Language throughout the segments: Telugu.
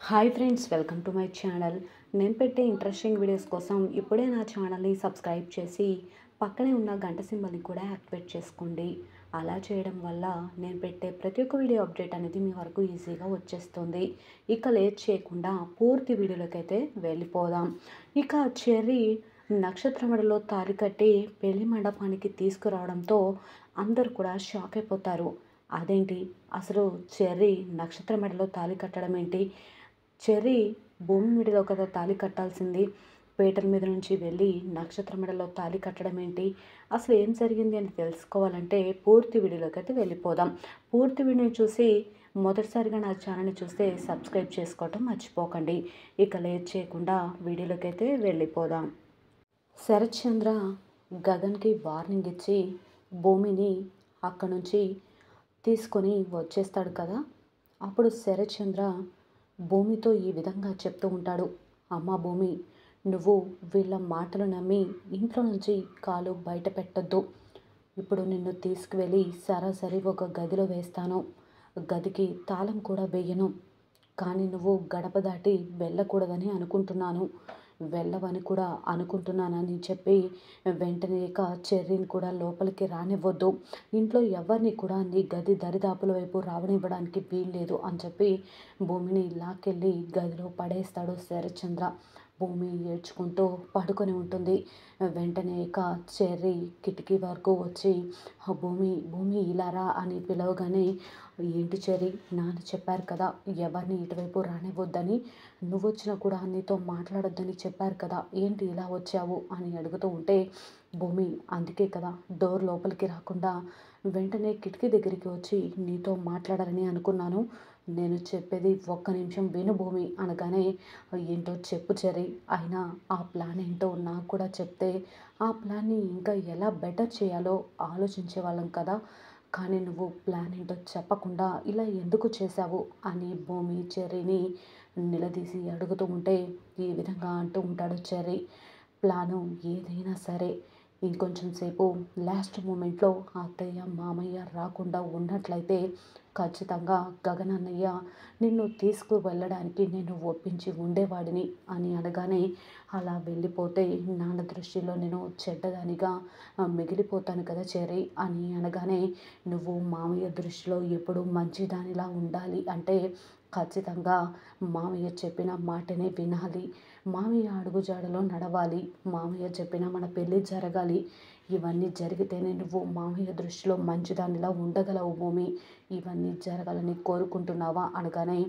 Hi friends, welcome to my channel. నేను పెట్టే ఇంట్రెస్టింగ్ వీడియోస్ కోసం ఇప్పుడే నా ఛానల్ని సబ్స్క్రైబ్ చేసి పక్కనే ఉన్న గంట సింబల్ని కూడా యాక్టివేట్ చేసుకోండి. అలా చేయడం వల్ల నేను పెట్టే ప్రతి ఒక్క వీడియో అప్డేట్ అనేది మీ వరకు ఈజీగా వచ్చేస్తుంది. ఇక లేట్ చేయకుండా పూర్తి వీడియోలోకి అయితే వెళ్ళిపోదాం. ఇక చెర్రీ నక్షత్రమడలో తాళి కట్టి పెళ్లి మండపానికి తీసుకురావడంతో అందరూ కూడా షాక్ అయిపోతారు. అదేంటి, అసలు చెర్రీ నక్షత్ర మెడలో తాళి కట్టడం ఏంటి? చెర్రీ భూమి మీదలో కదా తాళి కట్టాల్సింది. పీటల మీద నుంచి వెళ్ళి నక్షత్ర మెడలో తాళి కట్టడం ఏంటి? అసలు ఏం జరిగింది అని తెలుసుకోవాలంటే పూర్తి వీడియోలోకి అయితే వెళ్ళిపోదాం. పూర్తి వీడియోని చూసి మొదటిసారిగా నా ఛానల్ని చూస్తే సబ్స్క్రైబ్ చేసుకోవటం మర్చిపోకండి. ఇక లేట్ చేయకుండా వీడియోలోకి అయితే వెళ్ళిపోదాం. శరత్ చంద్ర గగన్కి వార్నింగ్ ఇచ్చి భూమిని అక్కడి నుంచి తీసుకొని వచ్చేస్తాడు కదా. అప్పుడు శరత్ చంద్ర భూమితో ఈ విధంగా చెప్తూ ఉంటాడు. అమ్మ భూమి, నువ్వు వీళ్ళ మాటలు నమ్మి ఇంట్లో నుంచి కాలు బయట పెట్టొద్దు. ఇప్పుడు నిన్ను తీసుకువెళ్ళి సరాసరి ఒక గదిలో వేస్తాను. గదికి తాళం కూడా వేయను. కానీ నువ్వు గడప దాటి వెళ్ళకూడదని అనుకుంటున్నాను, వెళ్ళవని కూడా అనుకుంటున్నానని చెప్పి వెంటనే ఇక చెర్రీని కూడా లోపలికి రానివ్వద్దు. ఇంట్లో ఎవరిని కూడా నీ గది దరిదాపుల వైపు రావనివ్వడానికి వీల్లేదు అని చెప్పి భూమిని లాక్కెళ్ళి గదిలో పడేస్తాడు శరత్చంద్ర. భూమి ఏడ్చుకుంటూ పడుకొని ఉంటుంది. వెంటనే ఇక చెర్రీ కిటికీ వరకు వచ్చి భూమి భూమి ఇలారా అని పిలవగానే, ఏంటి చెర్రీ, నాన్న చెప్పారు కదా ఎవరిని ఇటువైపు రానివ్వద్దని, నువ్వు వచ్చినా కూడా నీతో మాట్లాడొద్దని చెప్పారు కదా, ఏంటి ఇలా వచ్చావు అని అడుగుతూ ఉంటే, భూమి అందుకే కదా డోర్ లోపలికి రాకుండా వెంటనే కిటికీ దగ్గరికి వచ్చి నీతో మాట్లాడాలని అనుకున్నాను. నేను చెప్పేది ఒక్క నిమిషం విను భూమి అనగానే, ఏంటో చెప్పు చెర్రీ, అయినా ఆ ప్లాన్ ఏంటో నాకు కూడా చెప్తే ఆ ప్లాన్ని ఇంకా ఎలా బెటర్ చేయాలో ఆలోచించే వాళ్ళం కదా. కానీ నువ్వు ప్లాన్ ఏంటో చెప్పకుండా ఇలా ఎందుకు చేశావు అని భూమి చెర్రీని నిలదీసి అడుగుతూ ఉంటే, ఈ విధంగా అంటూ ఉంటాడు చెర్రీ, ప్లాను ఏదైనా సరే ఇంకొంచెం సేపు లాస్ట్ మూమెంట్లో అత్తయ్య మామయ్య రాకుండా ఉన్నట్లయితే ఖచ్చితంగా గగన్ అన్నయ్య నిన్ను తీసుకువెళ్ళడానికి నేను ఒప్పించి ఉండేవాడిని అని అనగానే, అలా వెళ్ళిపోతే నాన్న దృష్టిలో నేను చెడ్డదానిగా మిగిలిపోతాను కదా చెర్రీ అని అనగానే, నువ్వు మామయ్య దృష్టిలో ఎప్పుడు మంచిదానిలా ఉండాలి అంటే ఖచ్చితంగా మామయ్య చెప్పిన మాటనే వినాలి, మామయ్య అడుగుజాడలో నడవాలి, మామయ్య చెప్పిన మన పెళ్ళి జరగాలి. ఇవన్నీ జరిగితేనే నువ్వు మామయ్య దృష్టిలో మంచిదానిలా ఉండగలవు భూమి. ఇవన్నీ జరగాలని కోరుకుంటున్నావా అనగానే,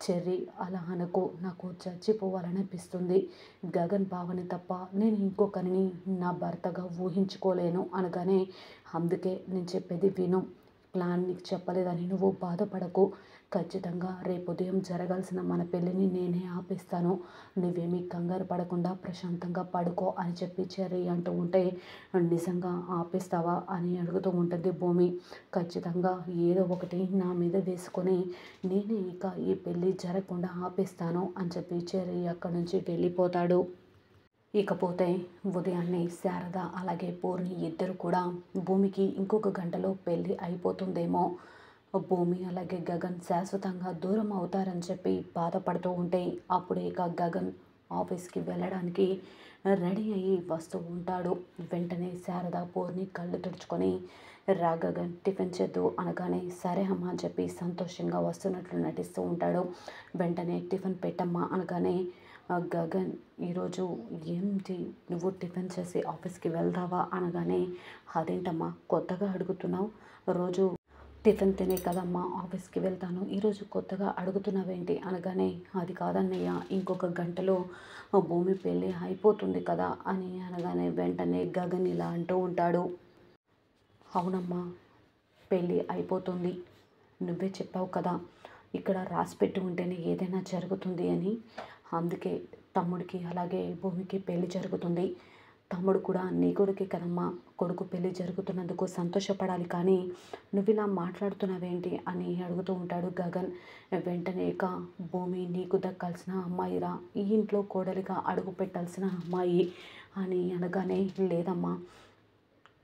చెర్రీ అలా అనకు, నాకు చచ్చిపోవాలనిపిస్తుంది. గగన్ బావని తప్ప నేను ఇంకొకరిని నా భర్తగా ఊహించుకోలేను అనగానే, అందుకే నేను చెప్పేది విను. ప్లాన్ నీకు చెప్పలేదని నువ్వు బాధపడకు. ఖచ్చితంగా రేపు ఉదయం జరగాల్సిన మన పెళ్ళిని నేనే ఆపేస్తాను. నువ్వేమీ కంగారు పడకుండా ప్రశాంతంగా పడుకో అని చెప్పి చెర్రీ అంటూ ఉంటే, నిజంగా ఆపేస్తావా అని అడుగుతూ ఉంటుంది భూమి. ఖచ్చితంగా ఏదో ఒకటి నా మీద వేసుకొని నేనే ఇక ఈ పెళ్ళి జరగకుండా ఆపేస్తాను అని చెప్పి చెర్రీ అక్కడి నుంచి వెళ్ళిపోతాడు. ఇకపోతే ఉదయాన్నే శారద అలాగే పూర్ణి ఇద్దరు కూడా భూమికి ఇంకొక గంటలో పెళ్ళి అయిపోతుందేమో, భూమి అలాగే గగన్ శాశ్వతంగా దూరం అవుతారని చెప్పి బాధపడుతూ ఉంటే, అప్పుడే ఇక గగన్ ఆఫీస్కి వెళ్ళడానికి రెడీ అయ్యి వస్తూ ఉంటాడు. వెంటనే శారద పూర్ణి కళ్ళు తుడుచుకొని, రా గగన్ టిఫిన్ చేద్దు అనగానే, సరే అమ్మ అని చెప్పి సంతోషంగా వస్తున్నట్లు నటిస్తూ ఉంటాడు. వెంటనే టిఫిన్ పెట్టమ్మా అనగానే, గగన్ ఈరోజు ఏంటి నువ్వు టిఫిన్ చేసి ఆఫీస్కి వెళ్తావా అనగానే, అదేంటమ్మా కొత్తగా అడుగుతున్నావు, రోజు టిఫిన్ తినే కదమ్మా ఆఫీస్కి వెళ్తాను, ఈరోజు కొత్తగా అడుగుతున్నావేంటి అనగానే, అది కాదన్నయ్య ఇంకొక గంటలో భూమి పెళ్ళి అయిపోతుంది కదా అని అనగానే, వెంటనే గగన్ ఇలా అంటూ ఉంటాడు, అవునమ్మా పెళ్ళి అయిపోతుంది, నువ్వే చెప్పావు కదా ఇక్కడ రాసిపెట్టి ఉంటేనే ఏదైనా జరుగుతుంది అని, అందుకే తమ్ముడికి అలాగే భూమికి పెళ్ళి జరుగుతుంది. తమ్ముడు కూడా నీ కొడుకే కదమ్మా, కొడుకు పెళ్ళి జరుగుతున్నందుకు సంతోషపడాలి, కానీ నువ్వు ఇలా మాట్లాడుతున్నావేంటి అని అడుగుతూ ఉంటాడు గగన్. వెంటనే ఇక భూమి నీకు దక్కాల్సిన అమ్మాయిరా, ఈ ఇంట్లో కోడలిగా అడుగు పెట్టాల్సిన అమ్మాయి అని అనగానే, లేదమ్మా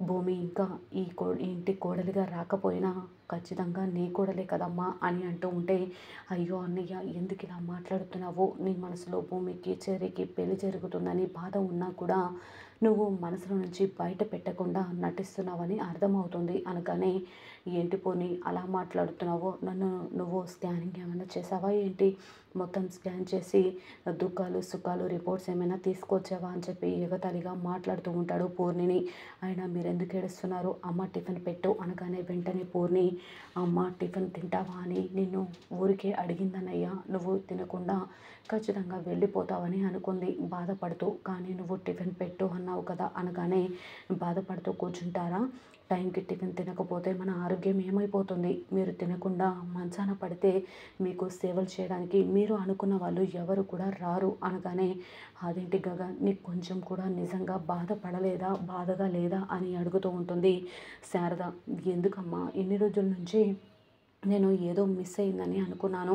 భూమి ఇంకా ఈ ఇంటి కోడలిగా రాకపోయినా ఖచ్చితంగా నీ కోడలే కదమ్మా అని అంటూ ఉంటే, అయ్యో అన్నయ్య ఎందుకు ఇలా మాట్లాడుతున్నావు? నీ మనసులో భూమికి చెర్రీకి పెళ్లి జరుగుతుందని బాధ ఉన్నా కూడా నువ్వు మనసులో నుంచి బయట పెట్టకుండా నటిస్తున్నావని అర్థమవుతుంది అనగానే, ఏంటి పోనీ అలా మాట్లాడుతున్నావు? నన్ను నువ్వు స్కానింగ్ ఏమైనా చేసావా ఏంటి? మొత్తం స్కాన్ చేసి దుఃఖాలు సుఖాలు రిపోర్ట్స్ ఏమైనా తీసుకొచ్చావా అని చెప్పి ఎగతాళిగా మాట్లాడుతూ ఉంటాడు పూర్ణిని. అయినా మీరెందుకు ఏడుస్తున్నారు? అమ్మ టిఫిన్ పెట్టు అనగానే వెంటనే పూర్ణి, అమ్మ టిఫిన్ తింటావా అని నిన్ను ఊరికే అడిగిందన్నయ్య, నువ్వు తినకుండా ఖచ్చితంగా వెళ్ళిపోతావని అనుకుంది బాధపడుతూ. కానీ నువ్వు టిఫిన్ పెట్టు అన్నావు కదా అనగానే, బాధపడుతూ కూర్చుంటారా? టైంకి టిఫిన్ తినకపోతే మన ఆరోగ్యం ఏమైపోతుంది? మీరు తినకుండా మంచాన పడితే మీకు సేవలు చేయడానికి మీరు అనుకున్న వాళ్ళు ఎవరు కూడా రారు అనగానే, అదేంటి గగన్ నీకు కొంచెం కూడా నిజంగా బాధపడలేదా, బాధగా లేదా అని అడుగుతూ ఉంటుంది శారద. ఎందుకమ్మా ఇన్ని రోజుల నుంచి నేను ఏదో మిస్ అయిందని అనుకున్నాను,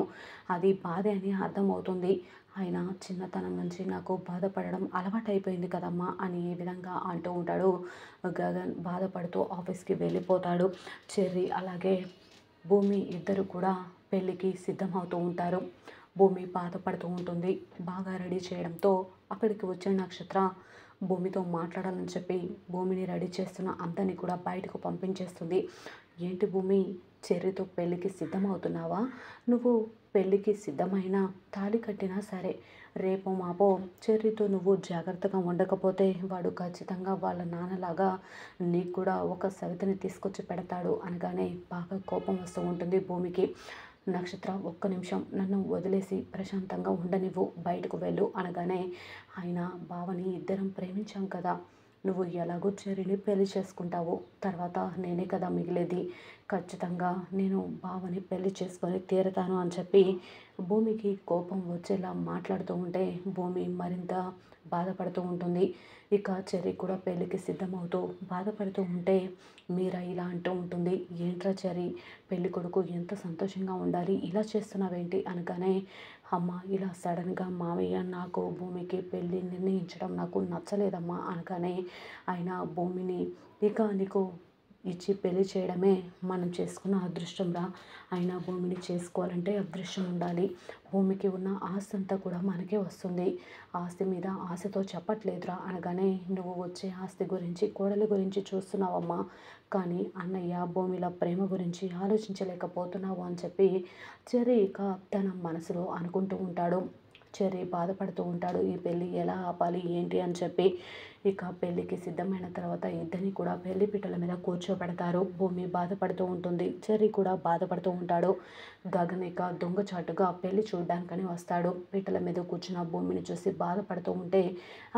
అది బాధే అని అర్థమవుతుంది. అయినా చిన్నతనం నుంచి నాకు బాధపడడం అలవాటైపోయింది కదమ్మా అని ఈ విధంగా అంటూ ఉంటాడు గగన్. బాధపడుతూ ఆఫీస్కి వెళ్ళిపోతాడు. చెర్రీ అలాగే భూమి ఇద్దరు కూడా పెళ్ళికి సిద్ధమవుతూ ఉంటారు. భూమి బాధపడుతూ ఉంటుంది. బాగా రెడీ చేయడంతో అక్కడికి వచ్చిన నక్షత్ర భూమితో మాట్లాడాలని చెప్పి భూమిని రెడీ చేస్తున్న అంతని కూడా బయటకు పంపించేస్తుంది. ఏంటి భూమి, చెర్రీతో పెళ్ళికి సిద్ధమవుతున్నావా? నువ్వు పెళ్ళికి సిద్ధమైనా తాళి కట్టినా సరే రేపో మాపో చెర్రీతో నువ్వు జాగ్రత్తగా ఉండకపోతే వాడు ఖచ్చితంగా వాళ్ళ నాన్నలాగా నీకు కూడా ఒక సవితని తీసుకొచ్చి పెడతాడు అనగానే బాగా కోపం వస్తూ ఉంటుంది భూమికి. నక్షత్ర ఒక్క నిమిషం నన్ను వదిలేసి ప్రశాంతంగా ఉండనివ్వు, బయటకు వెళ్ళు అనగానే, ఆయన బావని ఇద్దరం ప్రేమించాం కదా, నువ్వు ఎలాగో చెర్రీని పెళ్లి చేసుకుంటావు, తర్వాత నేనే కదా మిగిలేది, ఖచ్చితంగా నేను బావని పెళ్లి చేసుకొని తీరతాను అని చెప్పి భూమికి కోపం వచ్చేలా మాట్లాడుతూ ఉంటే భూమి మరింత బాధపడుతూ ఉంటుంది. ఇక చెర్రీ కూడా పెళ్ళికి సిద్ధమవుతూ బాధపడుతూ ఉంటే మీరా ఇలా అంటూ ఉంటుంది, ఏంట్రా చెర్రీ, పెళ్ళి కొడుకు ఎంత సంతోషంగా ఉండాలి, ఇలా చేస్తున్నావేంటి అనగానే, అమ్మ ఇలా సడన్గా మావయ్య నాకు భూమికి పెళ్ళి నిర్ణయించడం నాకు నచ్చలేదమ్మా అనగానే, ఆయన భూమిని ఇక నీకు ఇచ్చి పెళ్లి చేయడమే మనం చేసుకున్న అదృష్టంరా, అయినా భూమిని చేసుకోవాలంటే అదృష్టం ఉండాలి, భూమికి ఉన్న ఆస్తి అంతా కూడా మనకే వస్తుంది, ఆస్తి మీద ఆశతో చెప్పట్లేదురా అనగానే, నువ్వు వచ్చే ఆస్తి గురించి కోడలి గురించి చూస్తున్నావమ్మా, కానీ అన్నయ్య భూమిల ప్రేమ గురించి ఆలోచించలేకపోతున్నావు అని చెప్పి చెర్రీ ఇక తన మనసులో అనుకుంటూ ఉంటాడు. చెర్రీ బాధపడుతూ ఉంటాడు, ఈ పెళ్ళి ఎలా ఆపాలి ఏంటి అని చెప్పి. ఇక పెళ్ళికి సిద్ధమైన తర్వాత ఇద్దరిని కూడా పెళ్లి పీటల మీద కూర్చోబెడతారు. భూమి బాధపడుతూ ఉంటుంది, చెర్రీ కూడా బాధపడుతూ ఉంటాడు. గగన్ ఇక దొంగచాటుగా పెళ్లి చూడడానికని వస్తాడు. పీటల మీద కూర్చున్న భూమిని చూసి బాధపడుతూ ఉంటే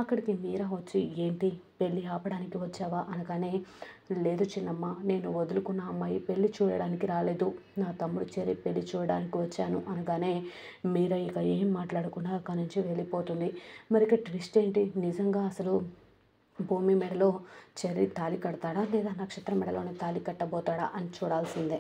అక్కడికి మీరా వచ్చి, ఏంటి పెళ్ళి ఆపడానికి వచ్చావా అనగానే, లేదు చిన్నమ్మ, నేను వదులుకున్న అమ్మాయి పెళ్లి చూడడానికి రాలేదు, నా తమ్ముడు చెర్రీ పెళ్లి చూడడానికి వచ్చాను అనగానే, మీరా ఇక ఏం మాట్లాడకుండా అక్కడి నుంచి వెళ్ళిపోతుంది. మరి ఇక ట్విస్ట్ ఏంటి, నిజంగా అసలు భూమి మెడలో చెర్రీ తాళి కడతాడా లేదా నక్షత్రం మెడలోనే తాళి కట్టబోతాడా అని చూడాల్సిందే.